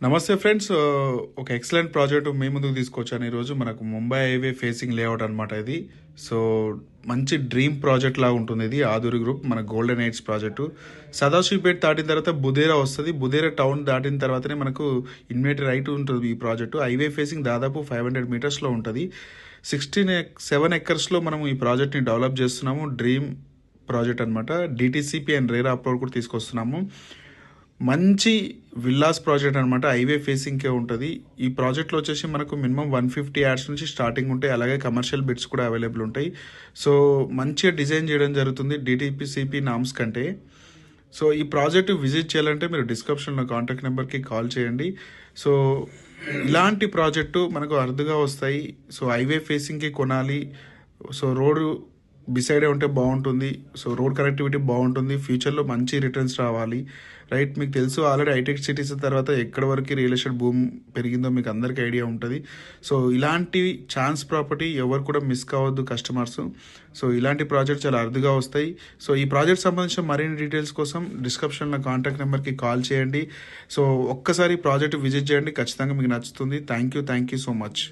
నమస్తే ఫ్రెండ్స్. ఒక excellent project మీ ముందుకు తీసుకొచ్చాను ఈరోజు. మనకు ముంబై హైవే ఫేసింగ్ లేఅవుట్ అనమాట ఇది. సో మంచి డ్రీమ్ ప్రాజెక్ట్ లాగా ఉంటుంది ఇది. ఆదూరి గ్రూప్ మన గోల్డెన్ ఎయిడ్స్ ప్రాజెక్టు. సదాశివపేట దాటిన తర్వాత బుదేరా వస్తుంది. బుదేరా టౌన్ దాటిన తర్వాతనే మనకు ఇన్వేటర్ రైట్ ఉంటుంది ఈ ప్రాజెక్టు. హైవే ఫేసింగ్ దాదాపు 500 మీటర్స్లో ఉంటుంది. 7 ఎకర్స్లో మనం ఈ ప్రాజెక్ట్ని డెవలప్ చేస్తున్నాము. డ్రీమ్ ప్రాజెక్ట్ అనమాట. డిటిసిపి అండ్ రేరా అప్లోడ్ కూడా తీసుకొస్తున్నాము. మంచి విల్లాస్ ప్రాజెక్ట్ అనమాట. హైవే ఫేసింగ్కే ఉంటుంది. ఈ ప్రాజెక్ట్లో వచ్చేసి మనకు మినిమం 150 యాడ్స్ నుంచి స్టార్టింగ్ ఉంటాయి. అలాగే కమర్షియల్ బిట్స్ కూడా అవైలబుల్ ఉంటాయి. సో మంచిగా డిజైన్ చేయడం జరుగుతుంది డిటిసిపి నామ్స్ కంటే. సో ఈ ప్రాజెక్ట్ విజిట్ చేయాలంటే మీరు డిస్క్రిప్షన్లో కాంటాక్ట్ నెంబర్కి కాల్ చేయండి. సో ఇలాంటి ప్రాజెక్టు మనకు అరుదుగా వస్తాయి. సో హైవే ఫేసింగ్కి కొనాలి. సో రోడ్డు బిసైడే ఉంటే బాగుంటుంది. సో రోడ్ కనెక్టివిటీ బాగుంటుంది. ఫ్యూచర్లో మంచి రిటర్న్స్ రావాలి. రైట్, మీకు తెలుసు ఆల్రెడీ హైటెక్ సిటీస్ తర్వాత ఎక్కడి వరకు రియల్ ఎస్టేట్ భూమి పెరిగిందో మీకు అందరికీ ఐడియా ఉంటుంది. సో ఇలాంటి ఛాన్స్ ప్రాపర్టీ ఎవరు కూడా మిస్ కావద్దు కస్టమర్స్. సో ఇలాంటి ప్రాజెక్ట్ చాలా అరుదుగా వస్తాయి. సో ఈ ప్రాజెక్ట్ సంబంధించిన మరిన్ని డీటెయిల్స్ కోసం డిస్క్రిప్షన్లో కాంటాక్ట్ నెంబర్కి కాల్ చేయండి. సో ఒక్కసారి ప్రాజెక్ట్ విజిట్ చేయండి, ఖచ్చితంగా మీకు నచ్చుతుంది. Thank you so much.